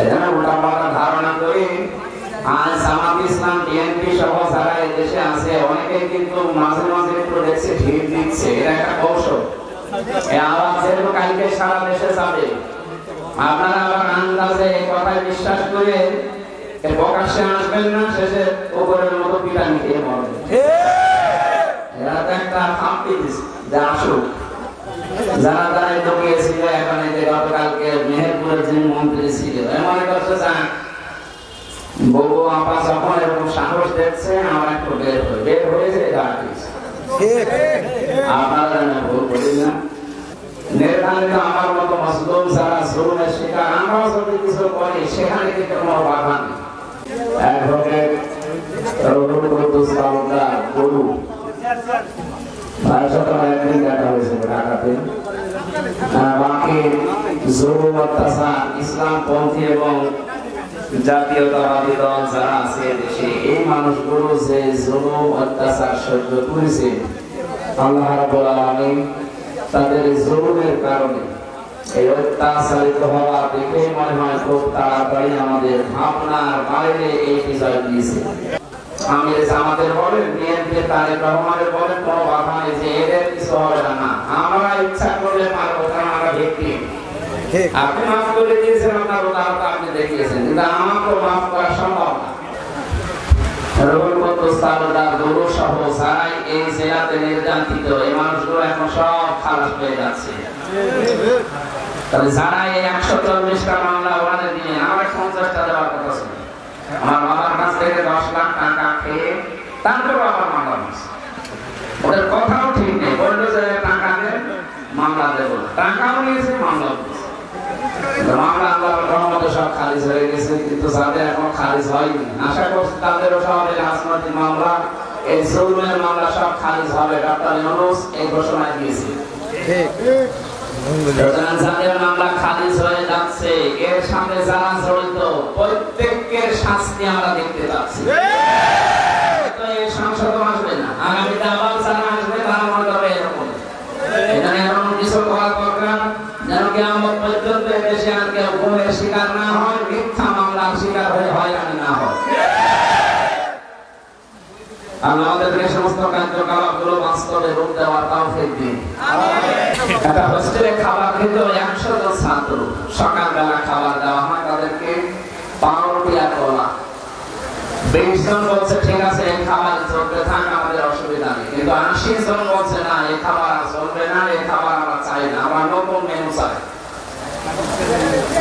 এজন্য উল্টাপাল্টা ধারণা করি। আর জামাত ইসলাম, বিএনপি সহ যারা এই দেশে আছে অনেকেই কিন্তু মাঝে মাঝে একটু দেখছে ঢিল দিচ্ছে, এটা একটা কৌশল। এই আওয়াজ যেহেতু কালকে সারা দেশে যাবে, আপনারা আবার আন্দাজে এই কথায় বিশ্বাস করে প্রকাশ্যে আসবেন না, শেষে উপরের মতো পিটানি খেয়ে মরবেন। এরা তো একটা থামপি দিচ্ছে যে আসুক। যারা যারা ঢুকিয়েছিল এখন এই যে গতকালকে মেহেরপুরের যে মন্ত্রী ছিল, মনে করছে যান বউ আপা যখন এরকম সাহস দেখছে আমার একটু বের হয়েছে আপনারা ভুল করি না। নির্ধারিত আমার মতো মজলুম যারা জুলুমের শিকার, আমরাও যদি কিছু করি সেখানে কিন্তু কোনো বাধা নেই। অ্যাডভোকেট রুহুল কুদ্দুস তালুকদার গরু ভাইয়ের সাথে একদিন দেখা হয়েছিল ঢাকাতে। বাকি জুলুম অত্যাচার ইসলামপন্থী এবং জাতীয়তাবাদী দল যারা আছে দেশে, এই মানুষগুলো যে জুলুম অত্যাচার সহ্য করেছে, আল্লাহ রাব্বুল আলামিন তাদের জুলুমের কারণে এই অত্যাচারিত হওয়া দেখে মনে হয় খুব তাড়াতাড়ি আমাদের ভাবনার বাইরে এই বিজয় দিয়েছে। আমি আমাদের বলেন, বিএনপি তারেক রহমানের বলেন, কোনো বাধা নেই যে এদের কিছু হবে না। আমরা ইচ্ছা করলে পারবো, কারণ আমরা ভিকটিম। আপনি মাফ করে দিয়েছেন, আপনার উদাহরণ আপনি দেখিয়েছেন, কিন্তু আমাকে মাফ করা সম্ভব না। রুহুল কুদ্দুস তালুকদার গরু সহ যারাই এই জেলাতে নির্যাতিত, এই মানুষগুলো এখন সব খালাস পেয়ে যাচ্ছে। তবে যারা এই 140টা মামলা ওনাদের দিয়ে আমার 50টা দেওয়ার কথা ছিল, আমার বাবার কাছ থেকে 10 লাখ টাকা খেয়ে তারপর আবার মামলা দিচ্ছে। ওদের কথাও ঠিক নেই, বললো যে টাকা দেন মামলা দেবো, টাকাও নিয়েছে মামলা দিচ্ছে। মামলা আল্লাহর রহমতে সব খারিজ হয়ে গেছে, কিন্তু যাদের এখন খারিজ হয়নি, আশা করছি তাদেরও সব এই রাজনৈতিক মামলা, এই জুলুমের মামলা সব খারিজ হবে। ডক্টর ইউনূস এই ঘোষণা দিয়েছে। যাদের মামলা খারিজ হয়ে যাচ্ছে, এর সাথে যারা জড়িত প্রত্যেকের শাস্তি আমরা দেখতে পাচ্ছি। এই সংসদ আসবে না, আগামীতে আবার যারা আসবে তারা মনে করবে এরকম। এখানে এমন কিছু করা দরকার যেন কিয়ামত পর্যন্ত এদেশে আর কেউ গুমের শিকার না হয়, মিথ্যা মামলার শিকার হয়ে হয়রানি না হয়। আমাদেরকে সমস্ত কার্যকলাপগুলো বাস্তবে রূপ দেওয়ার তৌফিক দিন। একটা হোস্টেলে খাবার খেত 100 জন ছাত্র, সকালবেলা খাবার দেওয়া হয় তাদেরকে পাউরুটি আর কলা। 20 জন বলছে ঠিক আছে এই খাবার চলতে থাক, আমাদের অসুবিধা নেই, কিন্তু 80 জন বলছে না এই খাবার আর চলবে না, এই খাবার আমরা চাই না, আমরা নতুন মেনু চাই।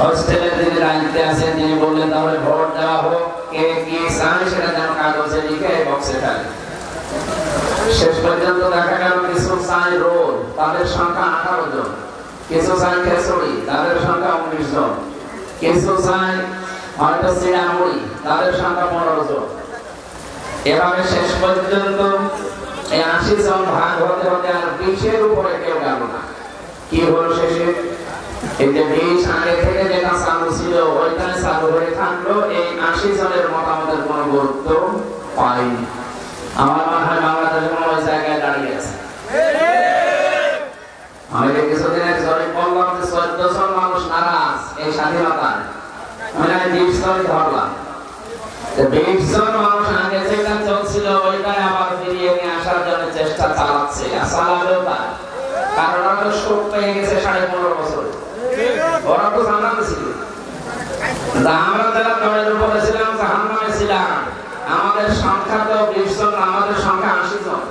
হোস্টেলের যিনি দায়িত্বে আছেন তিনি বললেন তাহলে ভোট দেওয়া হোক, কে কি চায় সেটা যেন কাগজে লিখে বক্সে ফেলে। শেষ পর্যন্ত দেখা গেল কিছু চাই রোল, তাদের সংখ্যা 18 জন, কিছু চাই খিচুড়ি, তাদের সংখ্যা 19 জন, কিছু চাই হয়তো চিড়া মুড়ি, তাদের সংখ্যা 15 জন। এভাবে শেষ পর্যন্ত এই 80 জন ভাগ হতে হতে আর 20-এর উপরে কেউ গেল না। কি হলো শেষে? এই যে 20 আগে থেকে যেটা চালু ছিল ওইটাই চালু হয়ে থাকলো, এই 80 জনের মতামতের কোনো গুরুত্ব পায়নি। আমার মনে হয় বাংলাদেশ কোনো ওই জায়গায় দাঁড়িয়ে আছে। আমি কিছুদিন এক জরিপ বললাম যে 14 জন মানুষ নারাজ এই স্বাধীনতায়, আমি 20 জন ধরলাম। 20 জন মানুষ আগে যেটা চলছিল ওইটাই আবার ফিরিয়ে নিয়ে আসার জন্য চেষ্টা চালাচ্ছে, চালাবেও তাই, কারণ ওরা তো শোক পেয়ে গেছে 15.5 বছর। ওরা তো জানাতে ছিল আমরা যারা দলের উপরে ছিলাম, জাহান্নামে ছিলাম, আমাদের সংখ্যা তো 20 জন, আমাদের সংখ্যা 80 জন।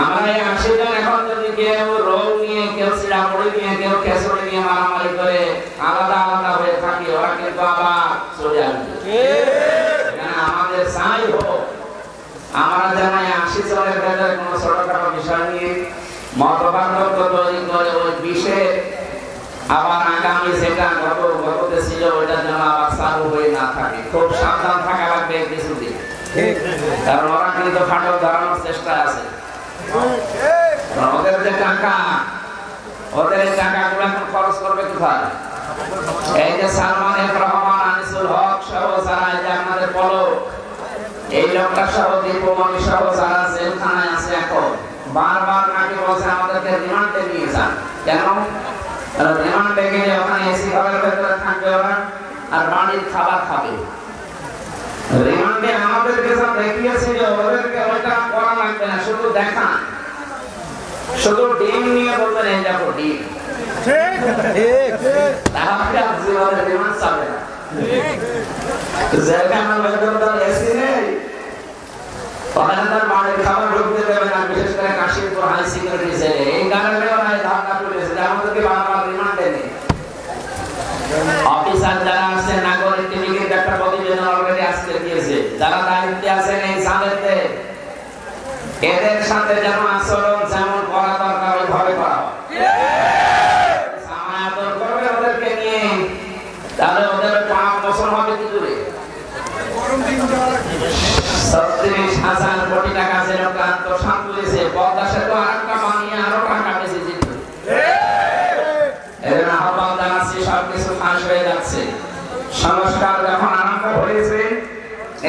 আমরা এই 80 জন এখন যদি কেউ রোল নিয়ে, কেউ চিড়া মুড়ি নিয়ে, কেউ খিচুড়ি নিয়ে মারামারি করে আলাদা আলাদা হয়ে থাকি, ওরা কিন্তু আবার চলে আসবে। আমাদের চাই হোক আমরা যেন 80 জনের ভেতরে কোনো ছোটখাটো বিষয় নিয়ে মতপার্থক্য তৈরি করে ওই বিষয়ে আবার আগামী যেটা গততে ছিল ওইটা যেন আবার চালু হয়ে না থাকে। খুব সাবধান থাকা লাগবে কিছুদিন, কারণ ওরা কিন্তু ফাটল ধরানোর চেষ্টায় আছে। ওদের যে টাকা, ওদের এই টাকাগুলো এখন খরচ করবে কোথায়? এই যে সালমান এফ রহমান, আনিসুল হক সহ যারা, এই যে আপনাদের পলক, এই লোকটা সহ দীপমণি সহ যারা জেলখানায় আছে এখন, বারবার নাকি বলছে আমাদেরকে রিমান্ডে নিয়ে যান। কেন? রিমান্ডে গেলে ওখানে এসি ঘরের ভেতরে থাকবে, থাকবে ওরা, আর বাড়ির খাবার খাবে। রিমান্ডে আমাদেরকে যা দেখিয়েছিল ওদেরকে ওইটা করা লাগবে না, শুধু দেখা, শুধু ডিম নিয়ে বলবেন এই দেখো ডিম, তাহলে আর জীবনে রিমান্ড চাবে না। জেলখানা বেদরদার এসি নেই, ওখানে তার বাড়ির খাবার ঢুকতে দেবে না, বিশেষ করে কাশিমপুর হাই সিকিউরিটি জেলে। এই কারণেও নাই ধাক্কা তুলেছে যে আমাদেরকে বারবার রিমান্ড দেয়নি। অফিসার যারা আছে নাগরিক টিভির একটা প্রতিবেদন অলরেডি আজকে দিয়েছে, যারা দায়িত্বে আছেন এই জালেতে এদের সাথে যেন আচরণ যেমন করা দরকার ওইভাবে করা হয়। সামায়াতর করবে ওদেরকে নিয়ে, তাহলে ওদের পাপ মোচন হবে কি করে? 36,000 কোটি টাকা যে লোক আত্মসাৎ করেছে, পদ্মা সেতু আরেকটা বানিয়ে আরো টাকা বেশি জিতবে। এর আহ্বান জানাচ্ছি, সবকিছু ফাঁস হয়ে যাচ্ছে। সংস্কার যখন আরম্ভ হয়েছে,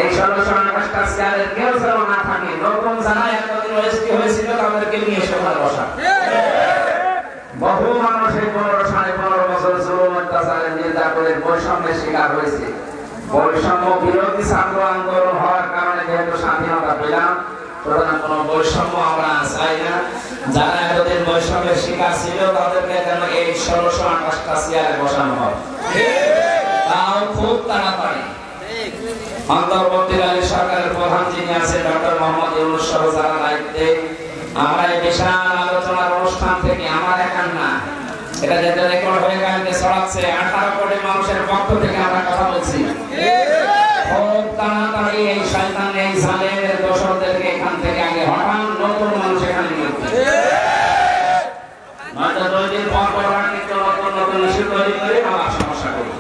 এই 1628টা চেয়ারের কেউ যেন না থাকে, নতুন যারা এতদিন ওএসপি হয়েছিল তাদেরকে নিয়ে সেখানে বসা। বহু মানুষ এই 15 বছর জুলুম অত্যাচারের নির্যাতনের বৈষম্যের শিকার হয়েছে। বৈষম্য বিরোধী ছাত্র আন্দোলন হওয়ার কারণে যেহেতু স্বাধীনতা পেলাম, সুতরাং কোন বৈষম্য আমরা চাই না। যারা এতদিন বৈষম্যের শিকার ছিল তাদেরকে যেন এই 1628টা চেয়ারে বসানো হয়, তাও খুব তাড়াতাড়ি। অন্তর্বর্তীকালীন সরকারের প্রধান যিনি আছেন ডক্টর মোহাম্মদ ইউনূস সহ যারা দায়িত্বে, আমরা এই বিশাল আলোচনার অনুষ্ঠান থেকে আমার একার না, এটা যেটা রেকর্ড হয়ে কালকে ছড়াচ্ছে, 18 কোটি মানুষের পক্ষ থেকে আমরা কথা বলছি। খুব তাড়াতাড়ি এই শয়তান এই জালেমের দোষরদেরকে এখান থেকে আগে হঠাৎ নতুন মানুষ এখানে নিয়ে নয়তো 2 দিন পর পর কিন্তু নতুন নতুন ইস্যু তৈরি করে আবার সমস্যা করবে।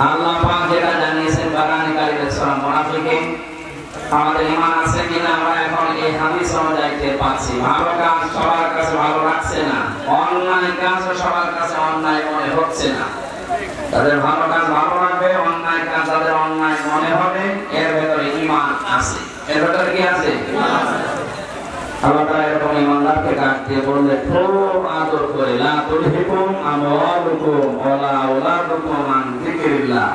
আল্লাহ পাক যেটা জানিয়েছেন বারানি কালিমের সূরা মুনাফিকিন, আমাদের ঈমান আছে কিনা আমরা এখন এই হাদিস অনুযায়ী টের পাচ্ছি। ভালো কাজ সবার কাছে ভালো লাগছে না, অন্যায় কাজ সবার কাছে অন্যায় মনে হচ্ছে না। তাদের ভালো কাজ ভালো লাগবে, অন্যায় কাজ তাদের অন্যায় মনে হবে, এর ভেতরে ঈমান আছে। এর ভেতরে কি আছে? আল্লাহ তাআলা এরকম ঈমানদারকে ডাক দিয়ে বললেন, খুব আদর করে, লা তুলহিকুম আমওয়ালুকুম ওয়ালা আওলাদুকুম আন যিকরিল্লাহ।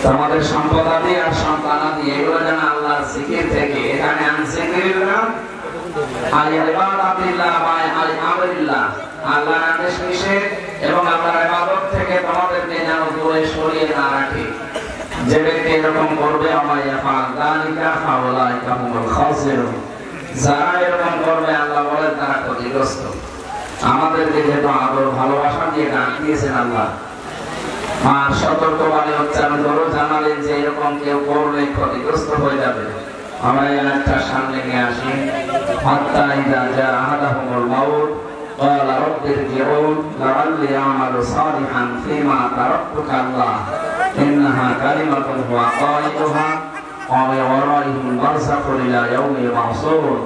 তোমাদের সম্পদাদি আর সন্তানাদি এগুলো যেন আল্লাহর জিকির থেকে, এখানে আন যিকরিল্লাহ আল ইবাদাতিল্লাহ ওয়া আল আমরিল্লাহ, আল্লাহর আদেশ নিষেধ এবং আল্লাহর ইবাদত থেকে তোমাদেরকে যেন দূরে সরিয়ে না রাখে। যে ব্যক্তি এরকম করবে, আমায়া ফাআল যালিকা ফাউলাইকা হুমুল খাসিরুন, যারা এরকম করবে আল্লাহ বলেন তারা ক্ষতিগ্রস্ত। আমাদেরকে যেহেতু আদর ভালোবাসা দিয়ে ডাক দিয়েছেন আল্লাহ, আর সতর্কবাণী উচ্চারণ করো, জানালেন যে এরকম কেউ করলে ক্ষতিগ্রস্ত হয়ে যাবে। আমরা এই আয়াতটা সামনে নিয়ে আসি। হাত্তা ইযা জা আহাদাহুমুল মাউত ক্বালা রাব্বি ইরজিউন লাআল্লি আ'মালু সালিহান ফীমা তারাকতু কাল্লা ইন্নাহা কালিমাতুন হুয়া কাইলুহা ওয়া মিন ওয়ারাইহিম বারযাখুন ইলা ইয়াউমি ইউবআসুন।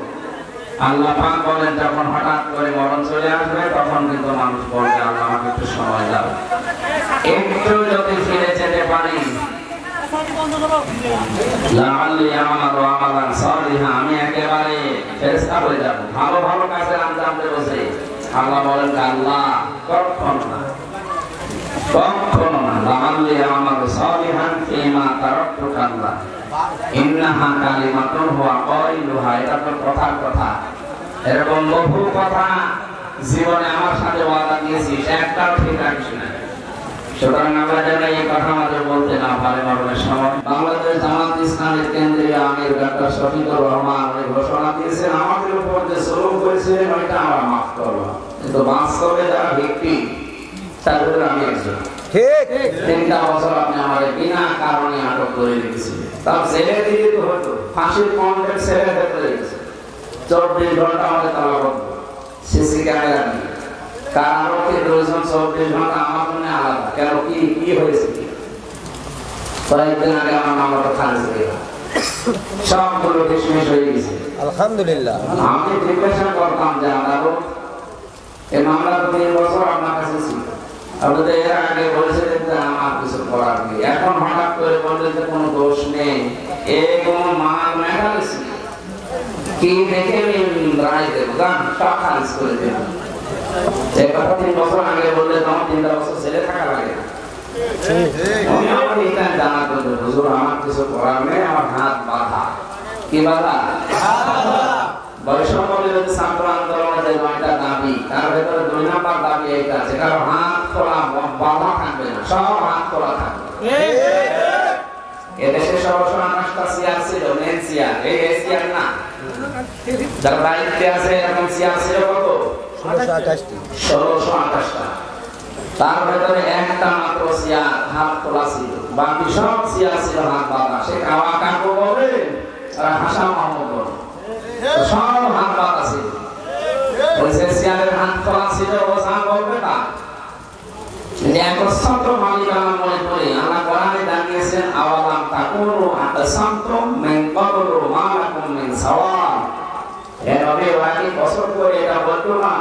আল্লাহ পাক বলেন, যখন হঠাৎ করে মরণ চলে আসবে তখন কিন্তু মানুষ বলবে, আল্লাহ আমাকে একটু সময় দাও, একটু যদি ফিরে যেতে পারি, লাআল্লি আমালু আমালান সালিহা, আমি একেবারে ফেরেশতা হয়ে যাব, ভালো ভালো কাজের আঞ্জাম দেব। আল্লাহ বলেন, আল্লাহ কখনো না, কখনো না। লাআল্লি আমালু সালিহান ফীমা তারাকতু কাল্লা ইন্নাহা কালিমাতুন হুয়া কাইলুহা, এটা তো কথার কথা। এরকম বহু কথা জীবনে আমার সাথে ওয়াদা দিয়েছিস, একটাও ঠিক রাখিস না। সুতরাং আমরা যেন এই কথা আমাদের বলতে না পারে মরণের সময়। বাংলাদেশ জামাত ইসলামের কেন্দ্রীয় আমির ডক্টর শফিকুর রহমান ঘোষণা দিয়েছেন, আমাদের উপর যে জুলুম করেছিলেন ওইটা আমরা মাফ করব, কিন্তু বাস্তবে যারা ব্যক্তি তার ভিতরে আমি একজন। ঠিক 3টা বছর আপনি আমাদের বিনা কারণে আটক করে রেখেছিলেন, তার ছেলে দিয়ে তো হতো, ফাঁসির কন্টেন্ট ছেলে ধরে রেখেছে, 24 ঘন্টা আমাদের তালাবদ্ধ, সিসি ক্যামেরা দিয়ে। কারণকে 24 ঘন্টা আমার জন্য আলাদা। কেন, কি হয়েছে? কয়েকদিন আগে আমার মামলাটা খারিজ হয়ে গেল, সবগুলো ডিসমিস হয়ে গেছে আলহামদুলিল্লাহ। আমি জিজ্ঞাসা করতাম যে আদালত এই মামলা 3 বছর আপনার কাছে ছিল, আপনি তো এর আগে বলেছিলেন যে আমার কিছু করার নেই, এখন হঠাৎ করে বললেন যে কোনো দোষ নেই, এ কোনো মেটালিস কি দেখে আমি রায় দেবো, সব খারিজ করে দেবো। যে কথা 3 বছর আগে বললে তোমার 3 বছর ছেলে থাকা লাগে না। আমি আমার এটা জানা করতে হুজুর আমার কিছু করার নেই, আমার হাত বাঁধা। কি বাঁধা? বৈষম্য বিরোধী ছাত্র আন্দোলনের যে 9টা দাবি, তার ভেতরে 2 নম্বর দাবি এইটা, যেটা হাত খোলা বাঁধা থাকবে না, সব হাত খোলা থাকবে। এদেশে 1628টা চেয়ার ছিল, মেন চেয়ার, এই চেয়ার না, যারা দায়িত্বে আছে এরকম চেয়ার ছিল কত? 1628টা। তার ভেতরে একটা মাত্র চেয়ার হাত খোলা ছিল, বাকি সব চেয়ার ছিল হাত বাঁধা। সে কাওয়া কাকু বলে আর হাসা মাহমুদ বলে, সব হাত বাঁধা ছিল। ওই যে চেয়ারের হাত খোলা ছিল ও যা বলবে তা। একচ্ছত্র মালিকানা মনে করে আল্লাহ কোরআনে জানিয়েছেন, আওয়ালাম তাকুনু আতাসামতুম মিন ক্বাবলু মা লাকুম মিন সাওয়া। এর নবী ওয়াকি কসম করে এটা বলতো না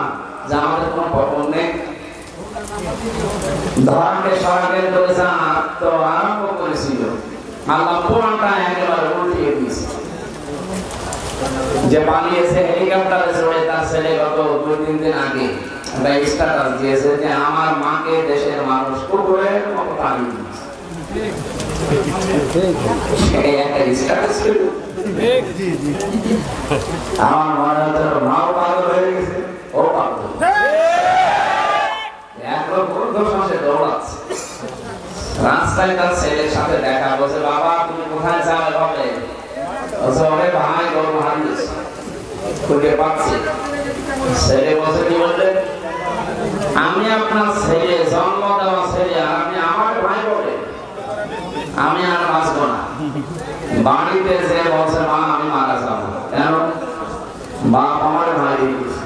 যে আমাদের কোনো পতন নেই। ধর্মকে স্বর্গের দরে তো আরম্ভ করেছিল, আল্লাহ পুরানটা একেবারে উল্টিয়ে দিয়েছে। যে পালিয়েছে হেলিকপ্টারে চড়ে, তার ছেলে গত 2-3 দিন আগে একটা স্ট্যাটাস দিয়েছে যে আমার মাকে দেশের মানুষ কুকুরের মতো পালিয়ে দিয়েছে। সেই একটা স্ট্যাটাস ছিল। আমার মনে হচ্ছে মাও পাগল হয়ে গেছে, ও পাগল। এক লোক ঊর্ধ্বশ্বাসে দৌড়াচ্ছে, রাস্তায় তার ছেলের সাথে দেখা, বলছে বাবা তুমি কোথায় যাবে হবে? ওরে ভাই গরু হারিয়েছে, খুঁজে পাচ্ছি। ছেলে বসে কি বললেন, আমি আপনার ছেলে, জন্ম দেওয়া ছেলে, আর আপনি আমার ভাই বলে, আমি আর বাঁচবো না। বাড়িতে যে বলছে মা আমি মারা যাবো, কেন? বাপ আমার ভাই দিয়েছে,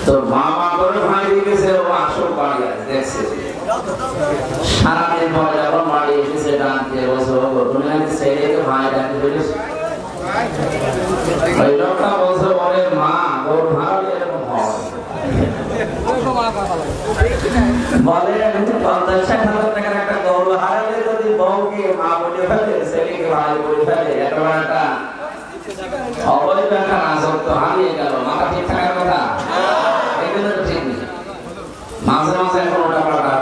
তো বাবা করে ভাই দিয়েছে, ও আসল বাড়ি আছে দেখছে। সারাদিন পরে যখন বাড়ি এসেছে ডাকতে বসে, তুমি নাকি ছেলেকে ভাই ডাকতে পেরেছ? ওই লোকটা বলছে বলে মা ওর ভাড়া এরকম হয় বলে 50-60 টাকার একটা গরু হারালে যদি বউকে মা বলে ফেলে, ছেলেকে ভাই বলে ফেলে, একেবারে একটা অবৈধ একটা রাজত্ব হারিয়ে গেল। মাথা ঠিক থাকার কথা, এগুলো তো ঠিক নেই। মাঝে মাঝে এখন ওটা পাল্টা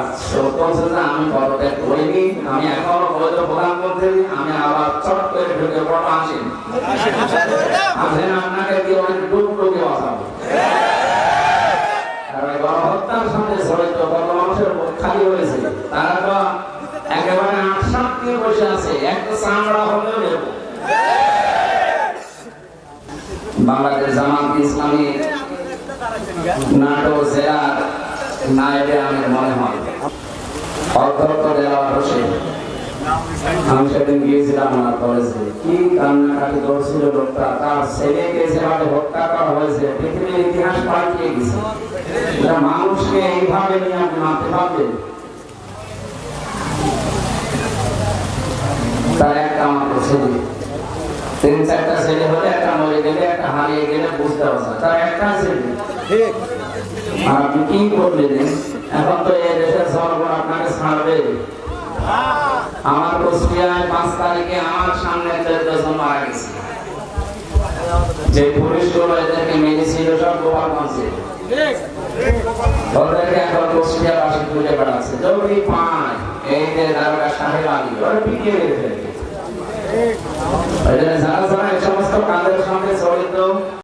বলছে যে আমি পদত্যাগ করিনি, আমি এখনো বৈধ প্রধানমন্ত্রী, আমি আবার চট করে ঢুকে পড়বো, আসেন আসেন আপনাকে দিয়ে অনেক ডুবডুবি বাঁচাবো। কারণ গণহত্যার সঙ্গে জড়িত কত মানুষের মুখ খালি হয়েছে, তারা তো একেবারে 8-7 দিয়ে বসে আছে, একটা চামড়া হলেও নেব। বাংলাদেশ জামাত ইসলামী নাটোর জেলার নায়েবে আমির মনে হয় অধ্যক্ষ দেওয়ার হোসেন, আমি সেদিন গিয়েছিলাম আমার কলেজে। কি কান্নাকাটি করছিল লোকটা, তার ছেলেকে যেভাবে হত্যা করা হয়েছে পৃথিবীর ইতিহাস পাল্টিয়ে গেছে। মানুষকে এইভাবে নিয়ে আপনি মানতে পারবেন? তার একটা মাত্র ছেলে, 3-4টা ছেলে হলে একটা মরে গেলে, একটা হারিয়ে গেলে বুঝতে পারছে, তার একটা ছেলে। আপনি কি করলেন? এখন তো এই দেশের জনগণ আপনাকে ছাড়বে। আমার কুষ্টিয়ায় 5 তারিখে আমার সামনে 14 জন মারা গেছে। যে পুলিশগুলো এদেরকে মেরেছিল সব গোপালগঞ্জে, ওদেরকে এখন কুষ্টিয়াবাসী খুঁজে বেড়াচ্ছে, যদি পায় এই যে দারোগা সাহেব আলী ওরা পিটিয়ে মেরে ফেলবে। যারা